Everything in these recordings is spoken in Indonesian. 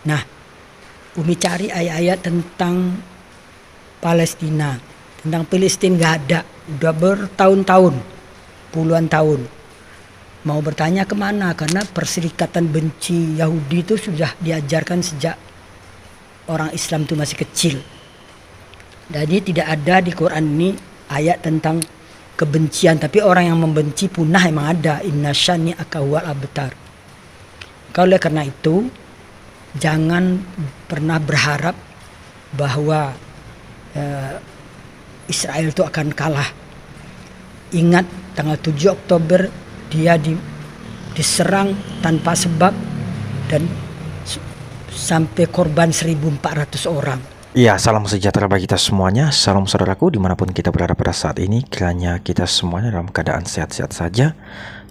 Nah, Umi cari ayat-ayat tentang Palestina, tentang Palestina nggak ada, udah bertahun-tahun, puluhan tahun. Mau bertanya kemana? Karena perserikatan benci Yahudi itu sudah diajarkan sejak orang Islam itu masih kecil. Jadi tidak ada di Quran ini ayat tentang kebencian, tapi orang yang membenci punah emang ada. Inna syani akawal abtar. Oleh karena itu, jangan pernah berharap bahwa Israel itu akan kalah. Ingat tanggal 7 Oktober dia diserang tanpa sebab dan sampai korban 1.400 orang. Ya, salam sejahtera bagi kita semuanya. Salam saudaraku dimanapun kita berada pada saat ini. Kiranya kita semuanya dalam keadaan sehat-sehat saja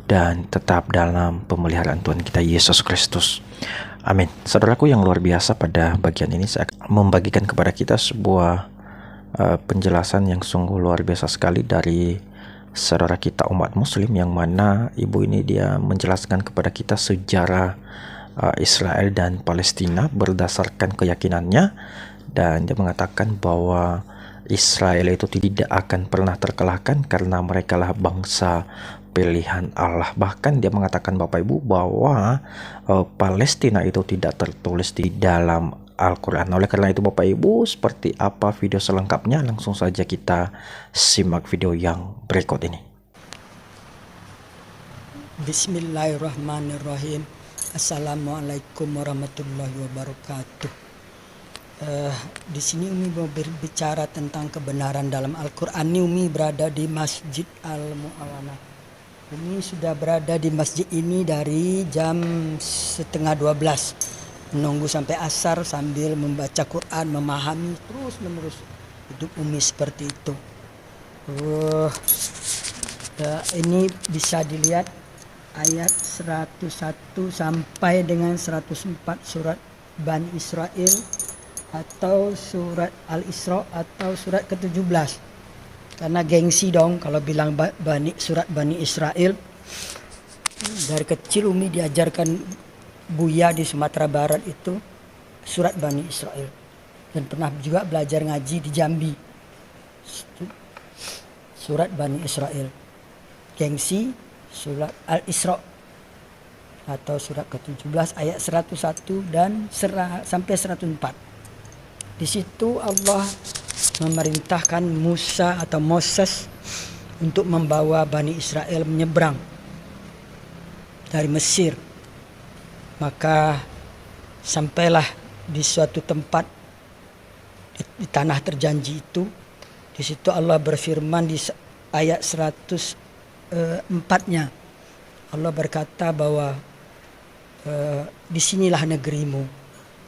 dan tetap dalam pemeliharaan Tuhan kita Yesus Kristus. Amin. Saudaraku yang luar biasa, pada bagian ini saya akan membagikan kepada kita sebuah penjelasan yang sungguh luar biasa sekali dari saudara kita umat muslim, yang mana ibu ini dia menjelaskan kepada kita sejarah Israel dan Palestina berdasarkan keyakinannya. Dan dia mengatakan bahwa Israel itu tidak akan pernah terkalahkan karena mereka lah bangsa pilihan Allah. Bahkan dia mengatakan Bapak Ibu bahwa Palestina itu tidak tertulis di dalam Al-Quran. Oleh karena itu Bapak Ibu, seperti apa video selengkapnya? Langsung saja kita simak video yang berikut ini. Bismillahirrahmanirrahim. Assalamualaikum warahmatullahi wabarakatuh. Di sini Umi mau berbicara tentang kebenaran dalam Al-Quran. Ini Umi berada di Masjid Al-Mu'awana. Umi sudah berada di masjid ini dari jam 11:30, menunggu sampai asar sambil membaca Quran, memahami terus menerus. Hidup Umi seperti itu. Ini bisa dilihat ayat 101 sampai dengan 104 surat Bani Israel atau surat Al-Isra atau surat ke-17. Karena gengsi dong kalau bilang surat Bani Israel. Dari kecil Umi diajarkan Buya di Sumatera Barat itu surat Bani Israel. Dan pernah juga belajar ngaji di Jambi. Surat Bani Israel. Gengsi surat Al-Isra atau surat ke-17 ayat 101 dan sampai 104. Di situ Allah memerintahkan Musa atau Moses untuk membawa Bani Israel menyeberang dari Mesir. Maka sampailah di suatu tempat di tanah terjanji itu. Di situ Allah berfirman di ayat 104-nya. Allah berkata bahwa disinilah negerimu,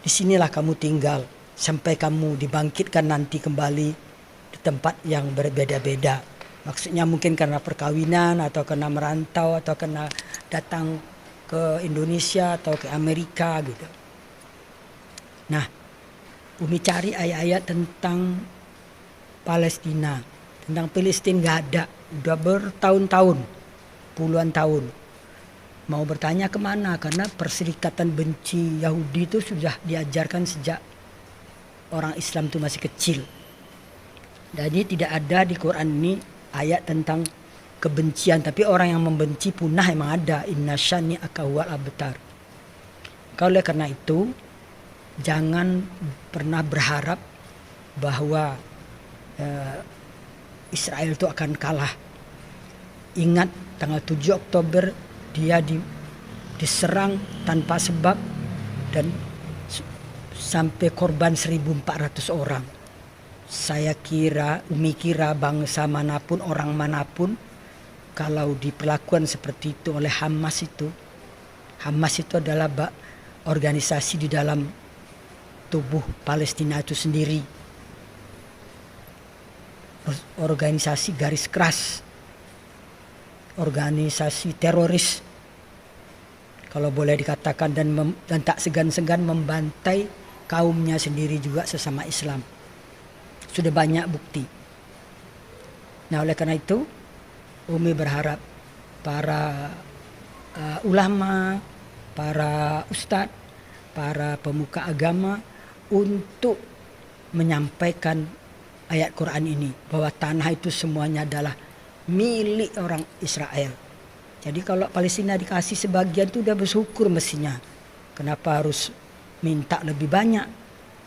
disinilah kamu tinggal sampai kamu dibangkitkan nanti kembali di tempat yang berbeda-beda. Maksudnya mungkin karena perkawinan atau karena merantau atau karena datang ke Indonesia atau ke Amerika gitu. Nah, Umi cari ayat-ayat tentang Palestina, tentang Palestina nggak ada, udah bertahun-tahun, puluhan tahun. Mau bertanya kemana? Karena perserikatan benci Yahudi itu sudah diajarkan sejak orang Islam itu masih kecil. Jadi tidak ada di Quran ini ayat tentang kebencian, tapi orang yang membenci punah emang ada. Inna syani akawal abtar. Oleh karena itu, jangan pernah berharap bahwa Israel itu akan kalah. Ingat tanggal 7 Oktober dia diserang tanpa sebab dan sampai korban 1.400 orang. Umi kira bangsa manapun, orang manapun, kalau diperlakukan seperti itu oleh Hamas itu adalah organisasi di dalam tubuh Palestina itu sendiri. Organisasi garis keras, organisasi teroris, kalau boleh dikatakan, dan tak segan-segan membantai kaumnya sendiri juga sesama Islam. Sudah banyak bukti. Nah, oleh karena itu Umi berharap para ulama, para ustadz para pemuka agama untuk menyampaikan ayat Quran ini, bahwa tanah itu semuanya adalah milik orang Israel. Jadi kalau Palestina dikasih sebagian itu udah bersyukur mestinya. Kenapa harus minta lebih banyak?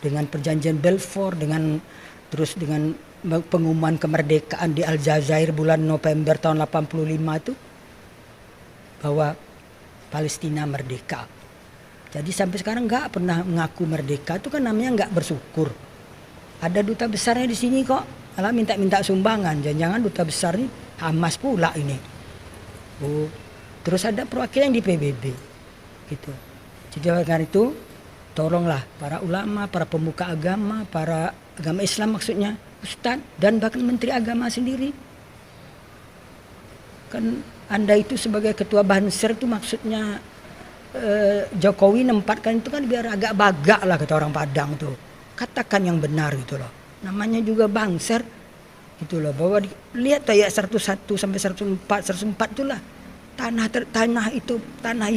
Dengan perjanjian Balfour, dengan pengumuman kemerdekaan di Aljazair bulan November tahun 85 itu, bahwa Palestina merdeka. Jadi sampai sekarang nggak pernah mengaku merdeka, itu kan namanya nggak bersyukur. Ada duta besarnya di sini kok, malah minta-minta sumbangan. Jangan-jangan duta besar ini Hamas pula ini. Oh, terus ada perwakilan di PBB, gitu. Jadi karena itu, tolonglah para ulama, para pemuka agama, para agama Islam maksudnya, Ustadz dan bahkan Menteri Agama sendiri. Kan Anda itu sebagai ketua Banser itu maksudnya Jokowi nempatkan itu kan biar agak bagak lah kata orang Padang tuh. Katakan yang benar gitu loh. Namanya juga Banser gitu loh. Bahwa lihat ayat 101 sampai 104 itulah. Tanah itu, tanah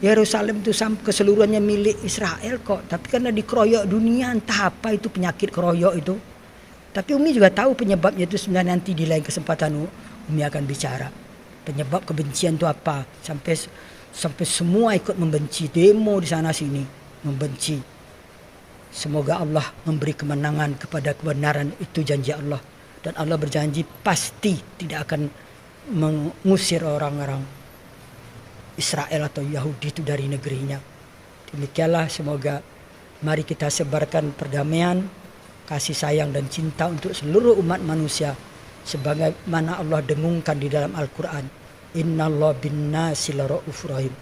Yerusalem itu keseluruhannya milik Israel kok. Tapi karena dikeroyok dunia, entah apa itu penyakit keroyok itu. Tapi Umi juga tahu penyebabnya itu sebenarnya, nanti di lain kesempatan Umi akan bicara. Penyebab kebencian itu apa? Sampai semua ikut membenci, demo di sana sini membenci. Semoga Allah memberi kemenangan kepada kebenaran, itu janji Allah. Dan Allah berjanji pasti tidak akan mengusir orang-orang Israel atau Yahudi itu dari negerinya. Demikianlah, semoga mari kita sebarkan perdamaian, kasih sayang dan cinta untuk seluruh umat manusia. Sebagaimana Allah dengungkan di dalam Al-Quran. Innallaha bin-nasi laraufur rahim.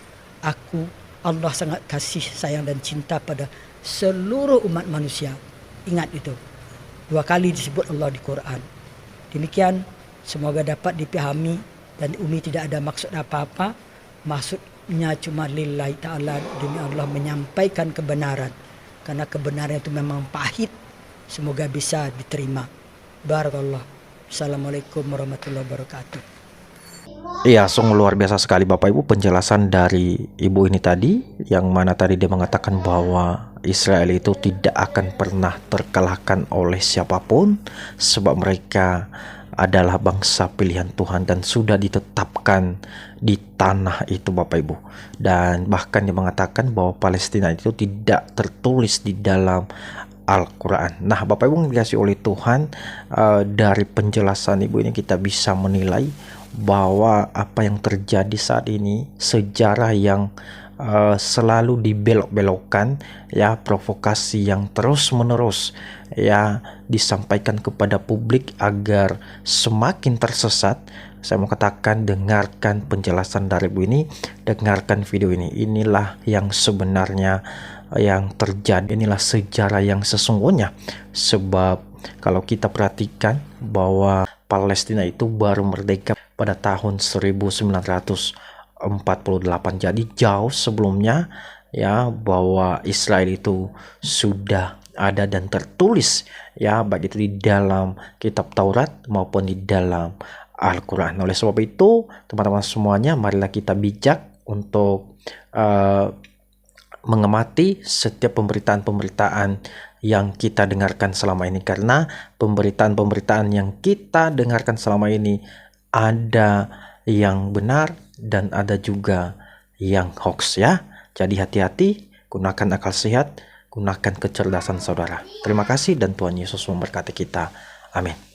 Allah sangat kasih sayang dan cinta pada seluruh umat manusia. Ingat itu. 2 kali disebut Allah di Quran. Demikian, semoga dapat dipahami dan Umi tidak ada maksud apa-apa. Maksudnya cuma lillahi ta'ala, demi Allah menyampaikan kebenaran. Karena kebenaran itu memang pahit. Semoga bisa diterima. Barakallah. Assalamualaikum warahmatullahi wabarakatuh. Iya, sungguh luar biasa sekali Bapak Ibu penjelasan dari Ibu ini tadi, yang mana tadi dia mengatakan bahwa Israel itu tidak akan pernah terkalahkan oleh siapapun, sebab mereka adalah bangsa pilihan Tuhan dan sudah ditetapkan di tanah itu Bapak Ibu. Dan bahkan dia mengatakan bahwa Palestina itu tidak tertulis di dalam Al-Quran. Nah Bapak Ibu yang dikasih oleh Tuhan, dari penjelasan Ibu ini kita bisa menilai bahwa apa yang terjadi saat ini, sejarah yang selalu dibelok-belokkan, ya, provokasi yang terus-menerus ya disampaikan kepada publik agar semakin tersesat. Saya mau katakan, dengarkan penjelasan dari Ibu ini, dengarkan video ini. Inilah yang sebenarnya yang terjadi, inilah sejarah yang sesungguhnya. Sebab kalau kita perhatikan bahwa Palestina itu baru merdeka pada tahun 1948. Jadi jauh sebelumnya ya, bahwa Israel itu sudah ada dan tertulis ya, baik itu di dalam kitab Taurat maupun di dalam Al-Quran. Oleh sebab itu teman-teman semuanya, marilah kita bijak untuk mengamati setiap pemberitaan-pemberitaan yang kita dengarkan selama ini, karena pemberitaan-pemberitaan yang kita dengarkan selama ini ada yang benar dan ada juga yang hoax ya. Jadi hati-hati, gunakan akal sehat, gunakan kecerdasan saudara. Terima kasih dan Tuhan Yesus memberkati kita. Amin.